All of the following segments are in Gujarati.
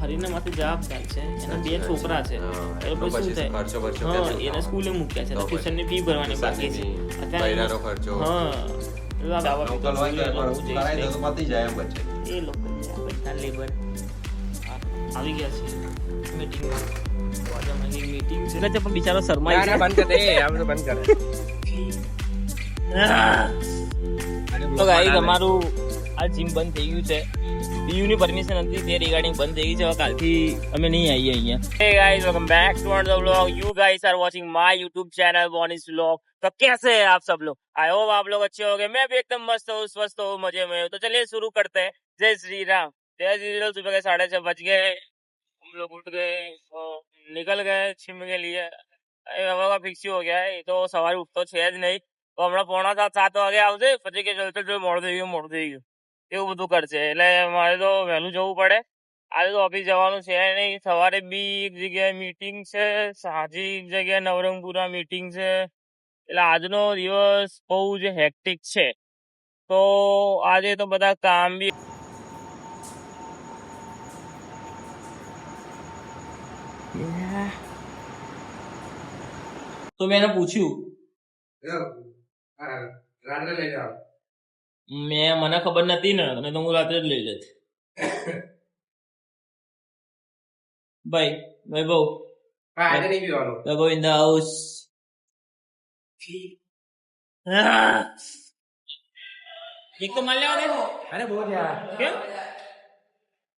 હરીના માથે જવાબદાર છે, એના બે છોકરા છે, એ લોકો શું થાય, હા એને સ્કૂલે મૂક્યા છે, ટ્યુશનની ફી ભરવાની બાકી છે અત્યારે, હા એ લોકો બધા લેબર આવી ગયા છે મીટિંગમાં, મીટિંગ છે પણ બિચારો શર્માઈ છે, બંધ કર દે આમ તો બંધ કર. તો ગાઈસ અમારું આ જીમ બંધ થઈ ગયું છે, બીયુ ની પરમિશન હતી તે રિગાર્ડિંગ બંધ થઈ ગઈ છે, હવે કાલથી અમે નહીં આવીએ અહીંયા. Hey guys, welcome back to another vlog. You guys are watching my YouTube channel Bonnie's Vlog. तो कैसे हैं आप सब लोग? आई होप आप लोग अच्छे होंगे. मैं भी एकदम मस्त हूँ, स्वस्थ हूँ, मजे में हूँ. तो चलिए शुरू करते हैं. जय श्री राम. जय श्री राम. सुबह के 6:30 बज गए, हम लोग उठ गए और निकल गए जिम के लिए. हवा का फिक्स हो गया है, ये तो सवार उठतो છે જ નહીં. તો હમણાં 6:45 વાગે આવશે, પછી કે ચાલતો મોડું થઈ ગયું એવું બધું કરશે, એટલે મારે તો વહેલું જવું પડે. આજે તો ઓફિસ જવાનું છે નહીં, સવારે બી એક જગ્યાએ મીટિંગ છે, સાંજે એક જગ્યાએ નવરંગપુરા મીટિંગ છે, એટલે આજનો દિવસ બહુ જ હેક્ટિક છે. તો આજે તો બધા કામ બી તો મેં એને પૂછ્યું, મને ખબર નથી ને, અને તો હું રાત્રે જ લઈ લેત. ભાઈ બહુ in the house. એક તો માલ લેવા દે. અરે બહુ યાર કેમ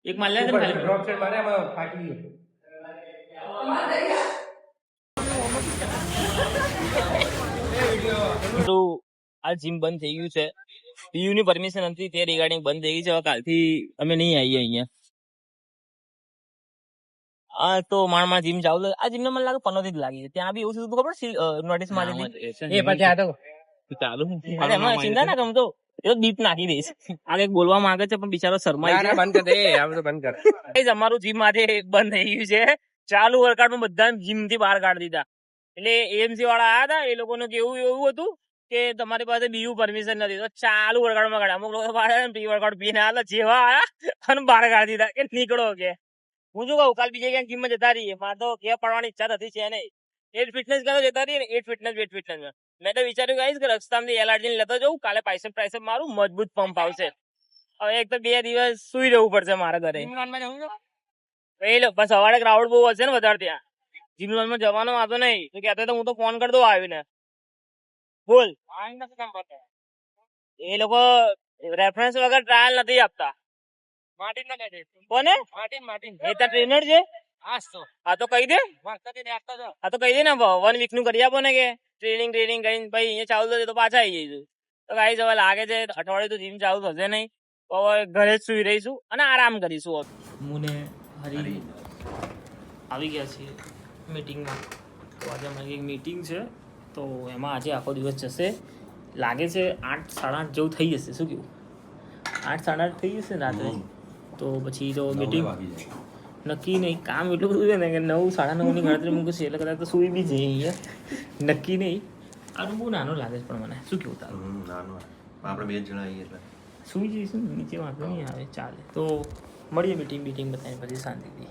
એક માલ લેવા દે, ખાલી ડ્રોપ સેટ મારે આમાં ફાટી ગયું. તો આ જીમ બંધ થઈ ગયું છે, બીયુ ની પરમિશન હતી તે રિગાર્ડિંગ બંધ થઈ ગઈ છે, હવે કાલથી અમે નહીં આવીએ અહીંયા. આ તો માણમાં જીમ ચાલુ, આ જીમ ને મને લાગે 15 થી જ લાગી છે, ત્યાં બી એવું શું ખબર નોટિસ મારી હતી એ પછી આ તો ચાલુ. અરે એમાં ચિંતા ના કરતો, એ તો દીપ નાખી દઈશ. આ એક બોલવા માંગે છે પણ બિચારો શરમાઈ છે. બંધ કર દે આમ તો બંધ કર. અમારું જીમ આજે બંધ થઈ ગયું છે, ચાલુ વર્કઆઉટ માં બધા જીમ થી બહાર કાઢી દીધા. એટલે એએમસી વાળા આયા હતા, એ લોકોનું કેવું એવું હતું કે તમારી પાસે બીયુ પરમિશન નથી, તો ચાલુ વર્કઆઉટ માં કાઢ્યા. અમુક લોકો પ્રી વર્કઆઉટ પીને આવ્યા, જેવા આયા અને બહાર કાઢી દીધા કે નીકળો કે. હું શું કહું, કાલ બીજે ક્યાંક જીમમાં જતા રહીએ, મારે તો કે પડવાની ઈચ્છા નથી છે નહીં. એટ ફિટનેસ કરવા જતા રહીએ ને, એટ ફિટનેસ વેટ ફિટનેસ માં મેં તો વિચાર્યું ગાઈસ કે રસ્તામાંથી એલઆરજી લેતો જવું, કાલે પાઇસેપ મારું મજબૂત પંપ આવશે. હવે એક તો 2 દિવસ સુઈ રહેવું પડશે મારા ઘરે. બસ સવારે ક્રાઉડ બહુ હશે ને વધારે ત્યાં, જીમ માં જવાનો વાતો નહીં, તો કહેતો તો હું તો ફોન કરી દઉં આવીને. બોલ, એ લોકો રેફરન્સ વગર ટ્રાયલ નથી આપતા. કોને? એ તો ટ્રેનર છે. હા તો કહી દે, હા તો કહી દે ને 1 વીક નું કરી આપો ને, કે ટ્રેનિંગ કરીને ભાઈ અહીંયા ચાલુ થશે તો પાછા આવી જઈશું. તો ગાઈસ હવે લાગે છે અઠવાડિયે તો જીમ ચાલુ થશે નહીં, તો હવે ઘરે જ સુઈ રહીશું અને આરામ કરીશું. મુને હરી આવી ગયા છીએ મીટિંગમાં. તો આજે અમારી એક મીટિંગ છે, તો એમાં આજે આખો દિવસ જશે. લાગે છે 8 8:30 જેવું થઈ જશે. શું કેવું? 8 8:30 થઈ જશે રાત્રે. તો પછી તો મીટિંગ નક્કી નહીં, કામ એટલું બધું છે ને કે 9 9:30 ની ગણતરી મૂકશે, એટલે કદાચ તો સુઈ બી જઈએ અહીંયા, નક્કી નહીં. આ બહુ નાનો લાગે છે પણ મને. શું કેવું તારું? નાનો આપણે 2 જણા આવીએ એટલે સુઈ જઈશું, નીચે વાંધો નહીં આવે, ચાલે. તો મળીએ મીટિંગ બતાવીને પછી શાંતિથી.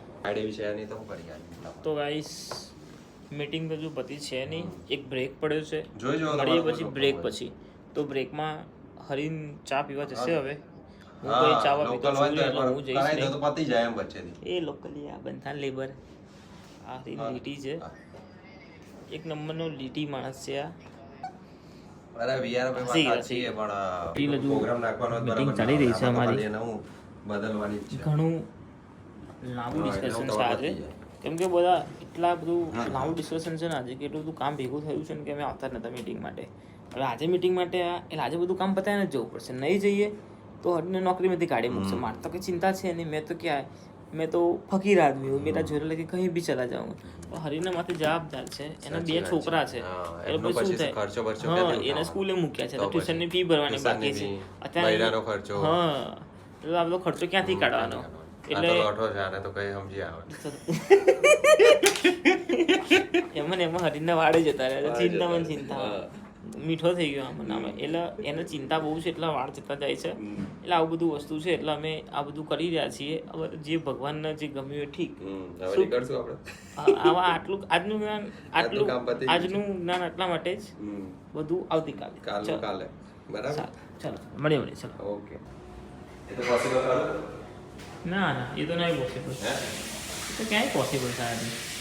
તો ગાઈસ મીટિંગ તો જો પતી છે નહીં, એક બ્રેક પડ્યો છે, મળીએ પછી બ્રેક પછી. તો બ્રેકમાં હરીન ચા પીવા જશે. હવે હું કોઈ ચા પીતો છું એટલે હું જઈશ નહીં, તો પતી જાય એમ વચ્ચેથી. એ લોકલી આ બંધા લેબર, આ લીટી છે, એક નંબરનો લીટી માણસ છે આ. અરે વીઆર મીટિંગ ચાલી રહી છે અમારી, બદલવાની છે. ઘણું લાંબુ ડિસ્કશન છે આજે, કેમ કે બધા એટલા બધું લાંબુ ડિસ્કશન છે ને આજે, કે એટલું બધું કામ ભેગું થયું છે ને કે અમે આવતા જ નતા મીટિંગ માટે. હવે આજે મીટિંગ માટે એટલે આજે બધું કામ પતાવીને જ જવું પડશે, નહીં જઈએ તો હરીને નોકરીમાંથી કાઢી મૂકશે. મારે તો કંઈ ચિંતા છે નહીં, મેં તો ક્યાં, मैं तो फकीर आदमी हूँ, मेरा जोर लगे कहीं भी चला जाऊंगा. तो हरीना माथे जवाबदार છે, એના 2 છોકરા છે, એટલે પછી શું થાય, હા એને સ્કૂલે મૂક્યા છે, તો ટ્યુશન ની ફી ભરવાની બાકી છે અત્યારે, હા તો આ બધો ખર્ચો ક્યાંથી કાઢવાનો, એટલે તો કઈ સમજી આવે એમાં હરીના વાડે જતા રહે, ચિંતા. મીઠો થઈ ગયો આમ નામ એટલે એને ચિંતા બહુ છે એટલે વાળ જતા જાય છે એટલે આવું બધું વસ્તુ છે એટલે અમે આ બધું કરી રહ્યા છીએ હવે જે ભગવાનને જે ગમ્યું એ ઠીક આવા આટલું આજનું જ્ઞાન આજનું જ્ઞાન આટલા માટે જ બધું આવતીકાલે બરાબર ચાલો મળીએ ચાલો ઓકે એ તો પોસિબલ ના એ તો નહીં પોસિબલ એ તો ક્યાંય પોસિબલ થાય